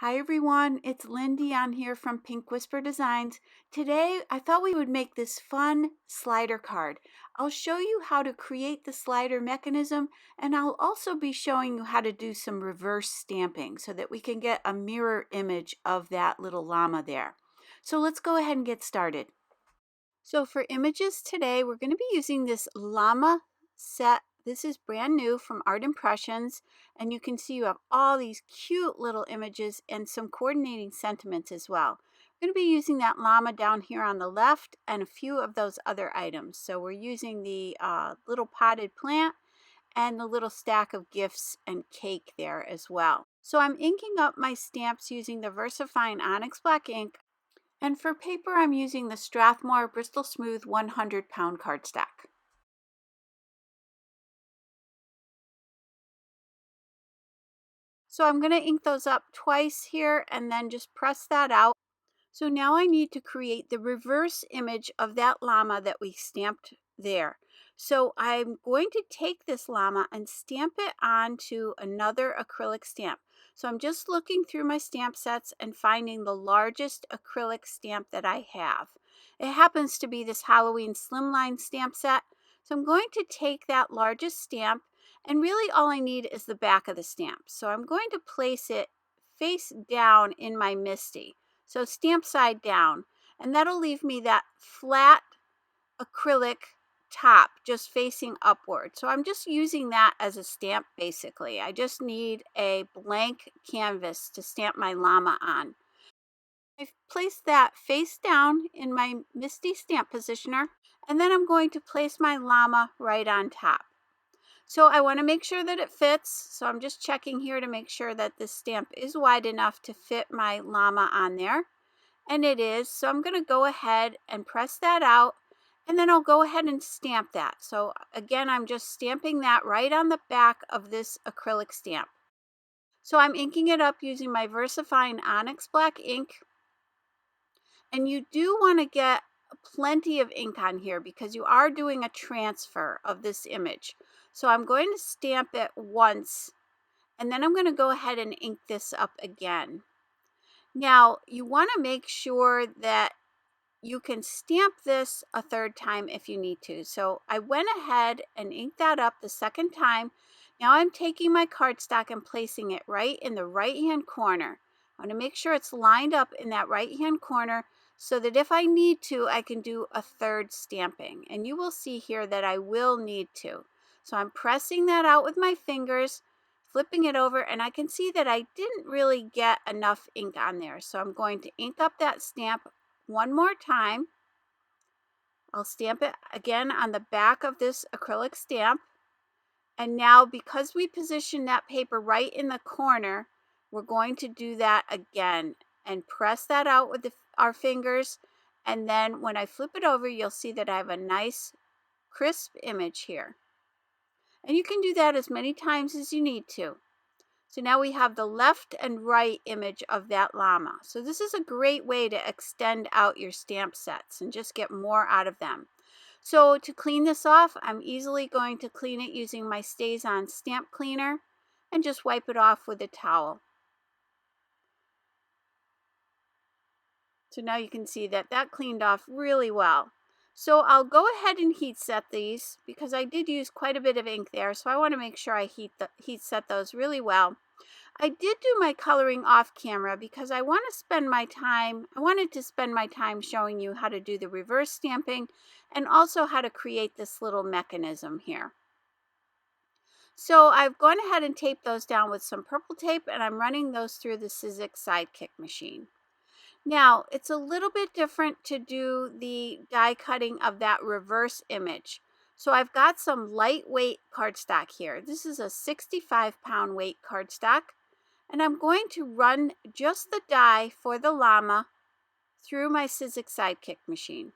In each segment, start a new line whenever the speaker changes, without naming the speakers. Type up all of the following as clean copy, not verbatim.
Hi everyone, it's Lindy on here from Pink Whisper Designs. Today I thought we would make this fun slider card. I'll show you how to create the slider mechanism, and I'll also be showing you how to do some reverse stamping so that we can get a mirror image of that little llama there. So let's go ahead and get started. So for images today, we're going to be using this llama set. This is brand new from Art Impressions, and you can see you have all these cute little images and some coordinating sentiments as well. We're going to be using that llama down here on the left and a few of those other items. So we're using the little potted plant and the little stack of gifts and cake there as well. So I'm inking up my stamps using the Versafine Onyx Black ink. And for paper, I'm using the Strathmore Bristol Smooth 100-pound cardstock. So I'm going to ink those up twice here and then just press that out. So now I need to create the reverse image of that llama that we stamped there. So I'm going to take this llama and stamp it onto another acrylic stamp. So I'm just looking through my stamp sets and finding the largest acrylic stamp that I have. It happens to be this Halloween Slimline stamp set. So I'm going to take that largest stamp, and really all I need is the back of the stamp. So I'm going to place it face down in my MISTI. So stamp side down, and that'll leave me that flat acrylic top just facing upward. So I'm just using that as a stamp basically. I just need a blank canvas to stamp my llama on. I've placed that face down in my MISTI stamp positioner, and then I'm going to place my llama right on top. So I want to make sure that it fits. So I'm just checking here to make sure that this stamp is wide enough to fit my llama on there. And it is. So I'm going to go ahead and press that out, and then I'll go ahead and stamp that. So again, I'm just stamping that right on the back of this acrylic stamp. So I'm inking it up using my Versafine Onyx Black ink. And you do want to get plenty of ink on here because you are doing a transfer of this image. So I'm going to stamp it once, and then I'm going to go ahead and ink this up again. Now, you want to make sure that you can stamp this a third time if you need to. So I went ahead and inked that up the second time. Now I'm taking my cardstock and placing it right in the right-hand corner. I want to make sure it's lined up in that right-hand corner so that if I need to, I can do a third stamping. And you will see here that I will need to. So I'm pressing that out with my fingers, flipping it over, and I can see that I didn't really get enough ink on there. So I'm going to ink up that stamp one more time. I'll stamp it again on the back of this acrylic stamp. And now, because we positioned that paper right in the corner, we're going to do that again and press that out with our fingers. And then when I flip it over, you'll see that I have a nice crisp image here. And you can do that as many times as you need to. So now we have the left and right image of that llama. So this is a great way to extend out your stamp sets and just get more out of them. So to clean this off, I'm easily going to clean it using my StazOn stamp cleaner and just wipe it off with a towel. So now you can see that that cleaned off really well. So I'll go ahead and heat set these because I did use quite a bit of ink there. So I want to make sure I heat set those really well. I did do my coloring off camera because I wanted to spend my time showing you how to do the reverse stamping and also how to create this little mechanism here. So I've gone ahead and taped those down with some purple tape, and I'm running those through the Sizzix Sidekick machine. Now, it's a little bit different to do the die cutting of that reverse image. So I've got some lightweight cardstock here. This is a 65-pound weight cardstock. And I'm going to run just the die for the llama through my Sizzix Sidekick machine.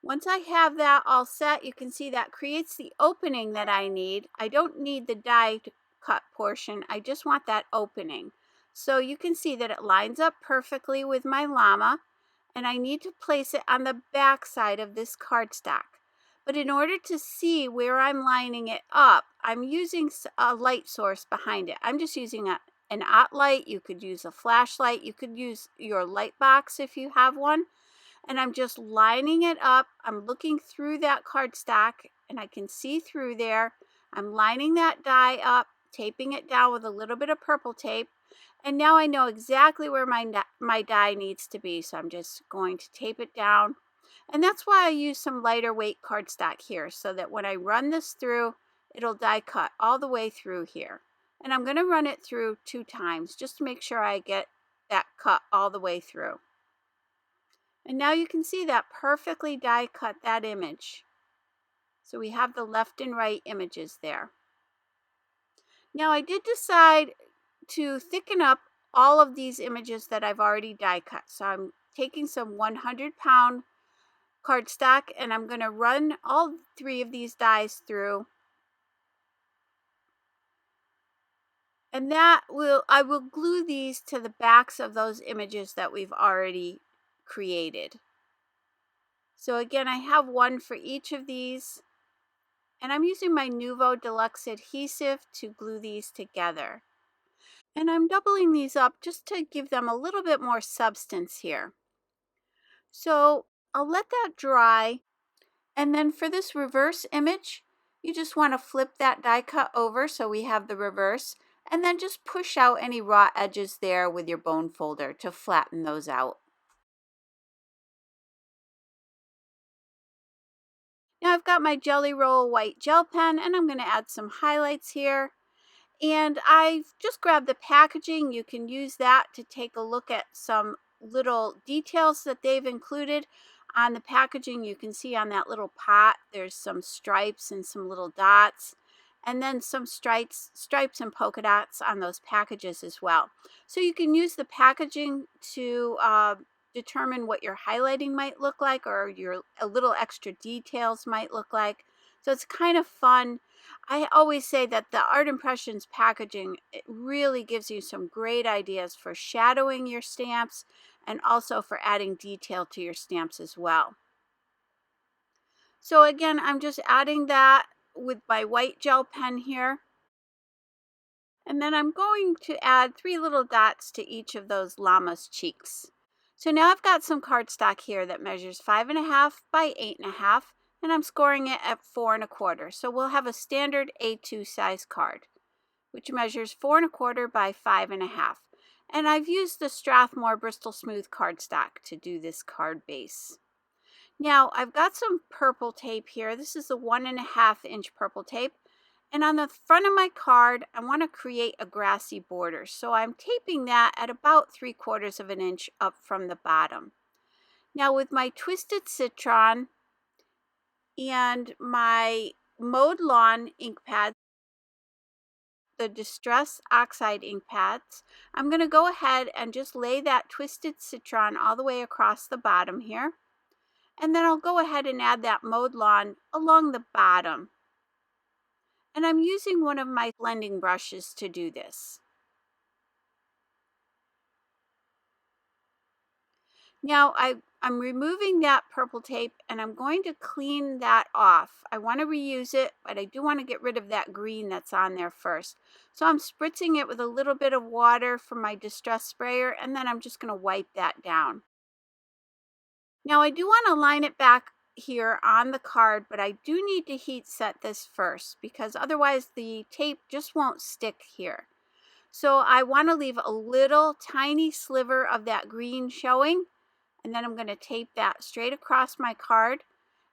Once I have that all set, you can see that creates the opening that I need. I don't need the die cut portion. I just want that opening. So you can see that it lines up perfectly with my llama, and I need to place it on the back side of this cardstock. But in order to see where I'm lining it up, I'm using a light source behind it. I'm just using an OttLight. You could use a flashlight. You could use your light box if you have one. And I'm just lining it up. I'm looking through that cardstock and I can see through there. I'm lining that die up, taping it down with a little bit of purple tape. And now I know exactly where my die needs to be. So I'm just going to tape it down. And that's why I use some lighter weight cardstock here, so that when I run this through, it'll die cut all the way through here. And I'm going to run it through 2 times just to make sure I get that cut all the way through. And now you can see that perfectly die cut that image. So we have the left and right images there. Now I did decide to thicken up all of these images that I've already die cut. So I'm taking some 100-pound cardstock and I'm going to run all 3 of these dies through. And I will glue these to the backs of those images that we've already created. So again, I have one for each of these. And I'm using my Nuvo Deluxe adhesive to glue these together. And I'm doubling these up just to give them a little bit more substance here. So I'll let that dry. And then for this reverse image, you just want to flip that die cut over so we have the reverse. And then just push out any raw edges there with your bone folder to flatten those out. Now I've got my Jelly Roll white gel pen and I'm going to add some highlights here. And I've just grabbed the packaging. You can use that to take a look at some little details that they've included on the packaging. You can see on that little pot, there's some stripes and some little dots, and then some stripes and polka dots on those packages as well. So you can use the packaging to determine what your highlighting might look like, or your a little extra details might look like. So it's kind of fun. I always say that the Art Impressions packaging, it really gives you some great ideas for shadowing your stamps and also for adding detail to your stamps as well. So again, I'm just adding that with my white gel pen here. And then I'm going to add 3 little dots to each of those llama's cheeks. So now I've got some cardstock here that measures 5.5 by 8.5. And I'm scoring it at 4 1/4. So we'll have a standard A2 size card, which measures 4 1/4 by 5.5. And I've used the Strathmore Bristol Smooth cardstock to do this card base. Now I've got some purple tape here. This is a 1.5 inch purple tape. And on the front of my card, I want to create a grassy border. So I'm taping that at about 3/4 of an inch up from the bottom. Now with my Twisted Citron and my Mowed Lawn ink pad, the Distress Oxide ink pads, I'm going to go ahead and just lay that Twisted Citron all the way across the bottom here. And then I'll go ahead and add that Mowed Lawn along the bottom. And I'm using one of my blending brushes to do this. Now I'm removing that purple tape and I'm going to clean that off. I want to reuse it, but I do want to get rid of that green that's on there first. So I'm spritzing it with a little bit of water from my Distress sprayer, and then I'm just going to wipe that down. Now I do want to line it back here on the card, but I do need to heat set this first because otherwise the tape just won't stick here. So I want to leave a little tiny sliver of that green showing. And then I'm going to tape that straight across my card.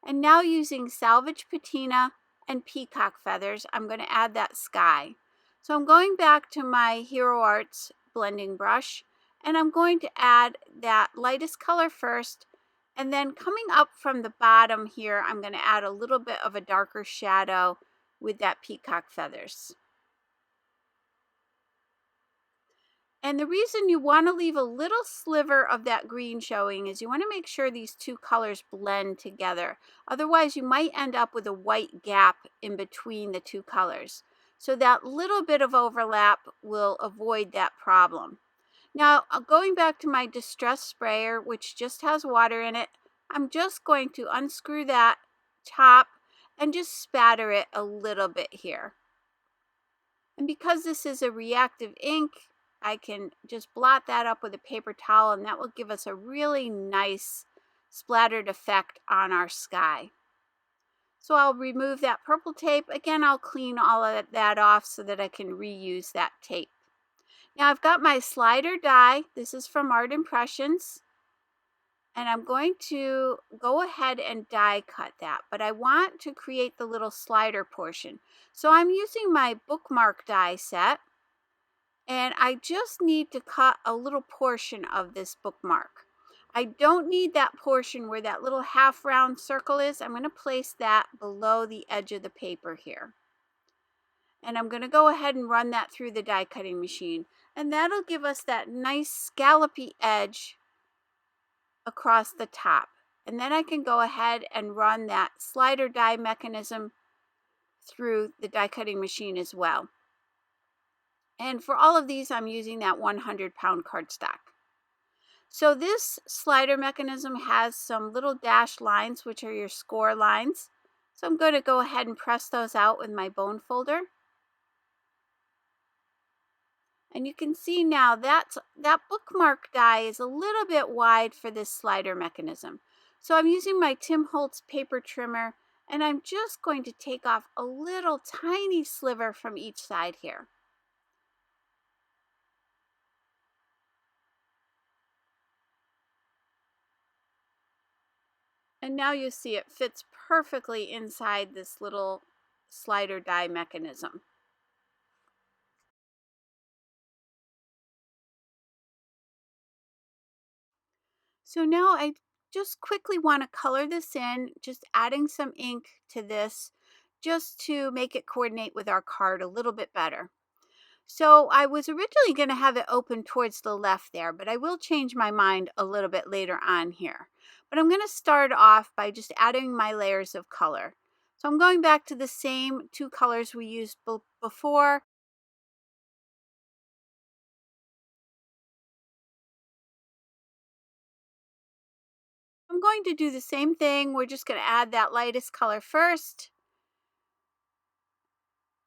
And now using Salvaged Patina and Peacock feathers, I'm going to add that sky. So I'm going back to my Hero Arts blending brush, and I'm going to add that lightest color first. And then coming up from the bottom here, I'm going to add a little bit of a darker shadow with that Peacock feathers. And the reason you want to leave a little sliver of that green showing is you want to make sure these 2 colors blend together. Otherwise, you might end up with a white gap in between the 2 colors. So that little bit of overlap will avoid that problem. Now, going back to my Distress sprayer, which just has water in it, I'm just going to unscrew that top and just spatter it a little bit here. And because this is a reactive ink, I can just blot that up with a paper towel, and that will give us a really nice splattered effect on our sky. So I'll remove that purple tape. Again, I'll clean all of that off so that I can reuse that tape. Now I've got my slider die. This is from Art Impressions. And I'm going to go ahead and die cut that, but I want to create the little slider portion. So I'm using my Bookmark die set, and I just need to cut a little portion of this bookmark. I don't need that portion where that little half round circle is. I'm going to place that below the edge of the paper here. And I'm going to go ahead and run that through the die cutting machine. And that'll give us that nice scallopy edge across the top. And then I can go ahead and run that slider die mechanism through the die cutting machine as well. And for all of these, I'm using that 100-pound cardstock. So this slider mechanism has some little dashed lines, which are your score lines. So I'm going to go ahead and press those out with my bone folder. And you can see now that bookmark die is a little bit wide for this slider mechanism. So I'm using my Tim Holtz paper trimmer, and I'm just going to take off a little tiny sliver from each side here. And now you see it fits perfectly inside this little slider die mechanism. So now I just quickly want to color this in, just adding some ink to this just to make it coordinate with our card a little bit better. So I was originally going to have it open towards the left there, but I will change my mind a little bit later on here. But I'm going to start off by just adding my layers of color. So I'm going back to the same two colors we used before. I'm going to do the same thing. We're just going to add that lightest color first.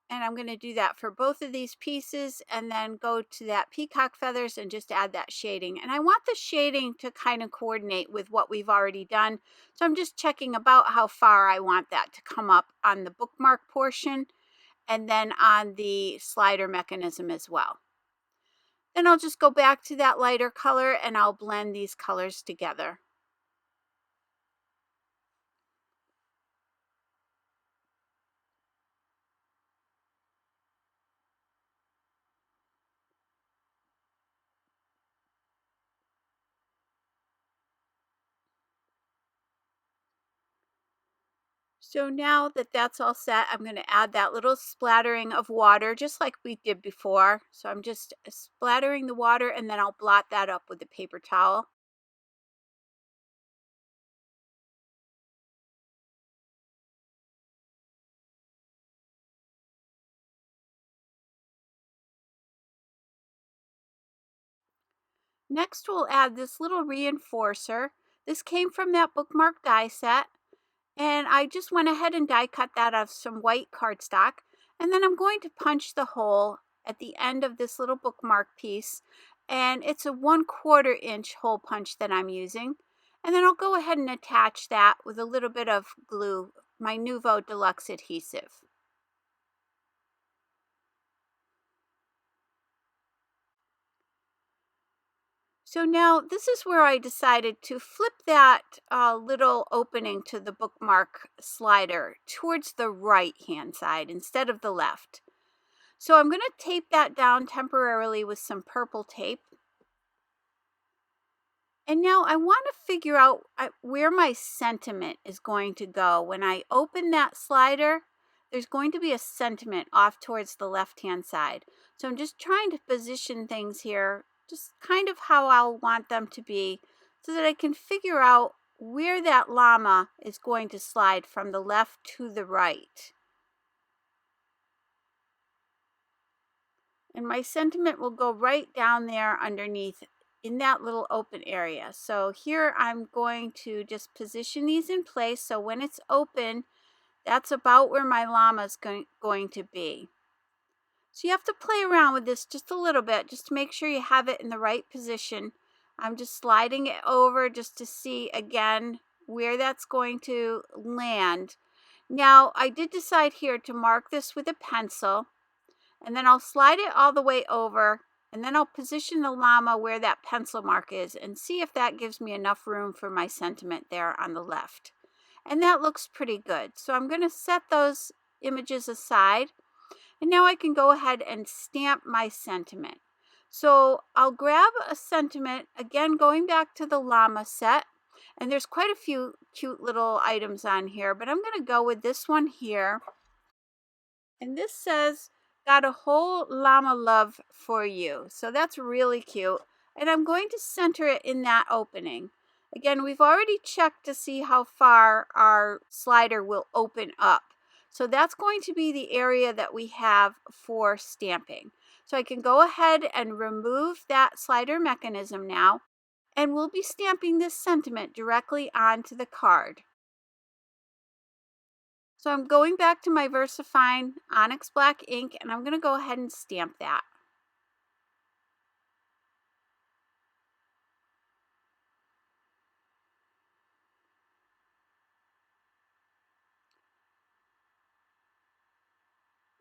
And I'm going to do that for both of these pieces, and then go to that peacock feathers and just add that shading. And I want the shading to kind of coordinate with what we've already done. So I'm just checking about how far I want that to come up on the bookmark portion and then on the slider mechanism as well. Then I'll just go back to that lighter color and I'll blend these colors together. So now that that's all set, I'm going to add that little splattering of water just like we did before. So I'm just splattering the water, and then I'll blot that up with a paper towel. Next, we'll add this little reinforcer. This came from that bookmark die set, and I just went ahead and die cut that out of some white cardstock. And then I'm going to punch the hole at the end of this little bookmark piece, and it's a 1/4 inch hole punch that I'm using. And then I'll go ahead and attach that with a little bit of glue, my Nuvo Deluxe adhesive. So now this is where I decided to flip that little opening to the bookmark slider towards the right hand side instead of the left. So I'm going to tape that down temporarily with some purple tape. And now I want to figure out where my sentiment is going to go. When I open that slider, there's going to be a sentiment off towards the left-hand side. So I'm just trying to position things here, just kind of how I'll want them to be, so that I can figure out where that llama is going to slide from the left to the right. And my sentiment will go right down there underneath in that little open area. So here I'm going to just position these in place so when it's open, That's about where my llama is going to be. So you have to play around with this just a little bit, just to make sure you have it in the right position. I'm just sliding it over just to see again where that's going to land. Now, I did decide here to mark this with a pencil, and then I'll slide it all the way over, and then I'll position the llama where that pencil mark is and see if that gives me enough room for my sentiment there on the left. And that looks pretty good. So I'm going to set those images aside, and now I can go ahead and stamp my sentiment. So I'll grab a sentiment, again going back to the llama set, and there's quite a few cute little items on here, but I'm going to go with this one here. And this says, "Got a whole llama love for you." So that's really cute. And I'm going to center it in that opening. Again, we've already checked to see how far our slider will open up. So that's going to be the area that we have for stamping. So I can go ahead and remove that slider mechanism now, and we'll be stamping this sentiment directly onto the card. So I'm going back to my Versafine Onyx Black ink, and I'm going to go ahead and stamp that.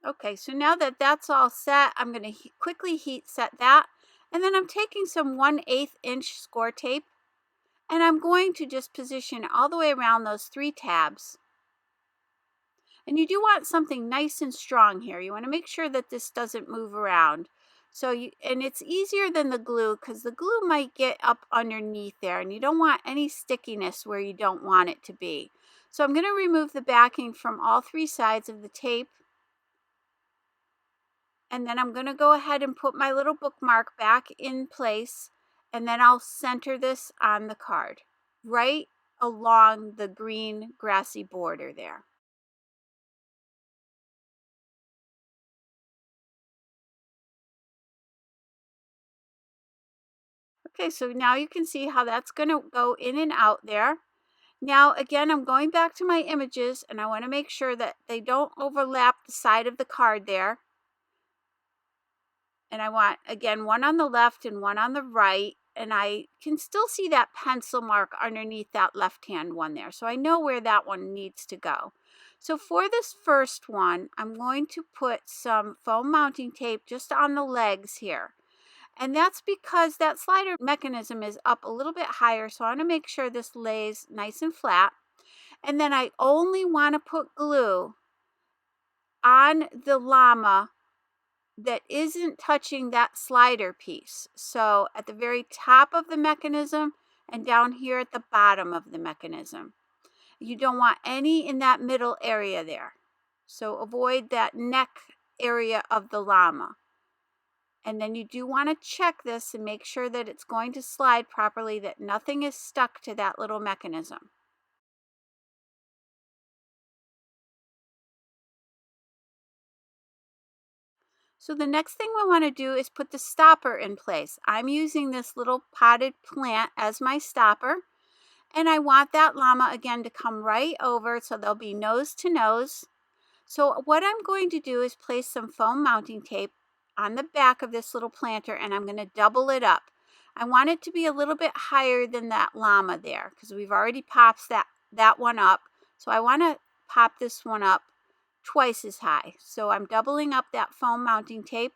Okay, so now that that's all set, I'm going to quickly heat set that. And then I'm taking some 1/8 inch score tape, and I'm going to just position all the way around those 3 tabs. And you do want something nice and strong here. You want to make sure that this doesn't move around. And it's easier than the glue, because the glue might get up underneath there, and you don't want any stickiness where you don't want it to be. So I'm going to remove the backing from all 3 sides of the tape. And then I'm going to go ahead and put my little bookmark back in place, and then I'll center this on the card right along the green grassy border there. Okay, so now you can see how that's going to go in and out there. Now, again, I'm going back to my images, and I want to make sure that they don't overlap the side of the card there. And I want, again, one on the left and one on the right. And I can still see that pencil mark underneath that left-hand one there. So I know where that one needs to go. So for this first one, I'm going to put some foam mounting tape just on the legs here. And that's because that slider mechanism is up a little bit higher. So I want to make sure this lays nice and flat. And then I only want to put glue on the llama that isn't touching that slider piece. So at the very top of the mechanism and down here at the bottom of the mechanism. You don't want any in that middle area there. So avoid that neck area of the llama. And then you do want to check this and make sure that it's going to slide properly, that nothing is stuck to that little mechanism. So the next thing we want to do is put the stopper in place. I'm using this little potted plant as my stopper, and I want that llama again to come right over, so they'll be nose to nose. So what I'm going to do is place some foam mounting tape on the back of this little planter, and I'm going to double it up. I want it to be a little bit higher than that llama there, because we've already popped that one up. So I want to pop this one up twice as high. So I'm doubling up that foam mounting tape.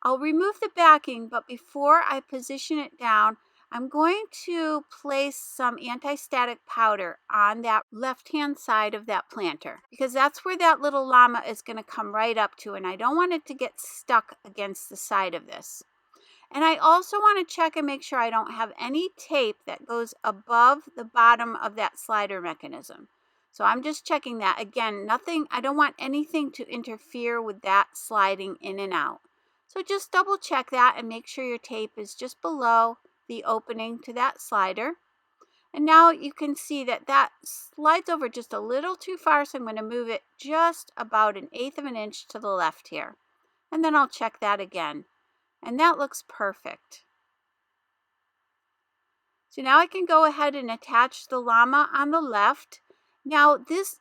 I'll remove the backing, but before I position it down, I'm going to place some anti-static powder on that left-hand side of that planter, because that's where that little llama is going to come right up to, and I don't want it to get stuck against the side of this. And I also want to check and make sure I don't have any tape that goes above the bottom of that slider mechanism. So I'm just checking that. Again, nothing, I don't want anything to interfere with that sliding in and out. So just double check that and make sure your tape is just below the opening to that slider. And now you can see that that slides over just a little too far, so I'm going to move it just about 1/8 of an inch to the left here. And then I'll check that again. And that looks perfect. So now I can go ahead and attach the llama on the left. Now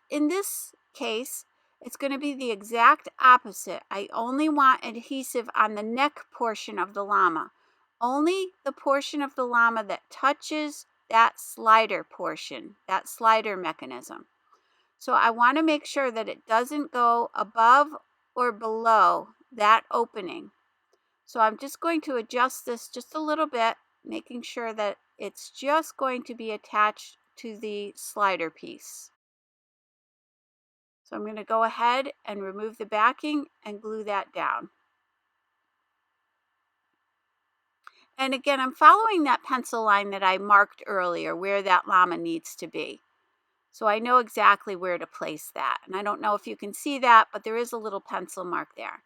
in this case, it's going to be the exact opposite. I only want adhesive on the neck portion of the llama. Only the portion of the llama that touches that slider portion, that slider mechanism. So I want to make sure that it doesn't go above or below that opening. So I'm just going to adjust this just a little bit, making sure that it's just going to be attached to the slider piece. So I'm going to go ahead and remove the backing and glue that down. And again, I'm following that pencil line that I marked earlier where that llama needs to be. So I know exactly where to place that. And I don't know if you can see that, but there is a little pencil mark there.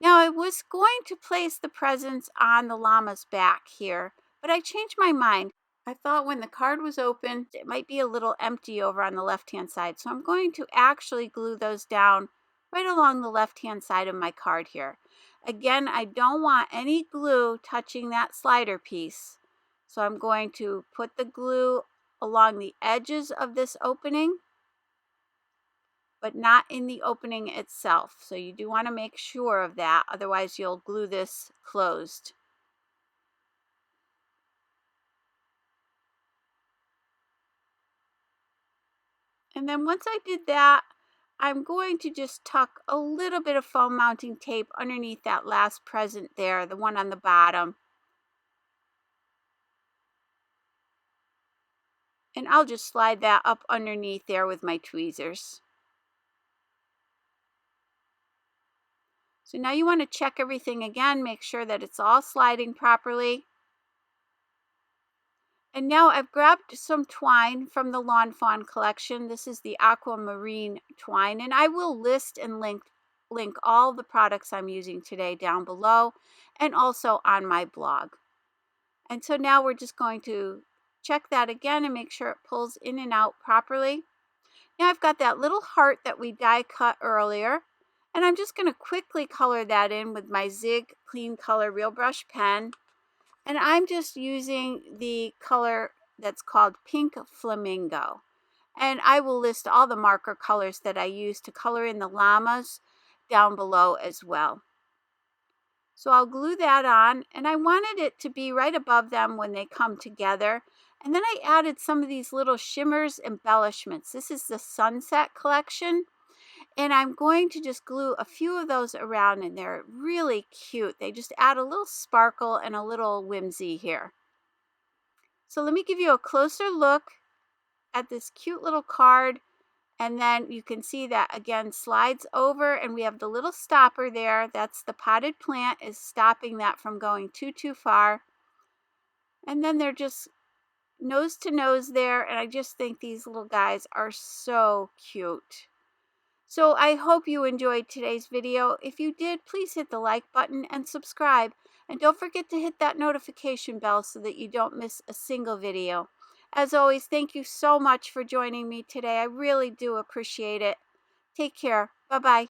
Now I was going to place the presents on the llama's back here, but I changed my mind. I thought when the card was open, it might be a little empty over on the left-hand side. So I'm going to actually glue those down right along the left-hand side of my card here. Again, I don't want any glue touching that slider piece. So I'm going to put the glue along the edges of this opening, but not in the opening itself. So you do want to make sure of that, otherwise you'll glue this closed. And then once I did that, I'm going to just tuck a little bit of foam mounting tape underneath that last present there, the one on the bottom. And I'll just slide that up underneath there with my tweezers. So now you want to check everything again, make sure that it's all sliding properly. And now I've grabbed some twine from the Lawn Fawn collection. This is the Aquamarine twine, and I will list and link all the products I'm using today down below and also on my blog. And so now we're just going to check that again and make sure it pulls in and out properly. Now I've got that little heart that we die cut earlier, and I'm just going to quickly color that in with my Zig Clean Color Real Brush pen. And I'm just using the color that's called Pink Flamingo. And I will list all the marker colors that I use to color in the llamas down below as well. So I'll glue that on, and I wanted it to be right above them when they come together. And then I added some of these little Shimmerz embellishments. This is the Sunset collection. And I'm going to just glue a few of those around, and they're really cute. They just add a little sparkle and a little whimsy here. So let me give you a closer look at this cute little card. And then you can see that again slides over, and we have the little stopper there. That's the potted plant is stopping that from going too far. And then they're just nose to nose there. And I just think these little guys are so cute. So I hope you enjoyed today's video. If you did, please hit the like button and subscribe. And don't forget to hit that notification bell so that you don't miss a single video. As always, thank you so much for joining me today. I really do appreciate it. Take care. Bye-bye.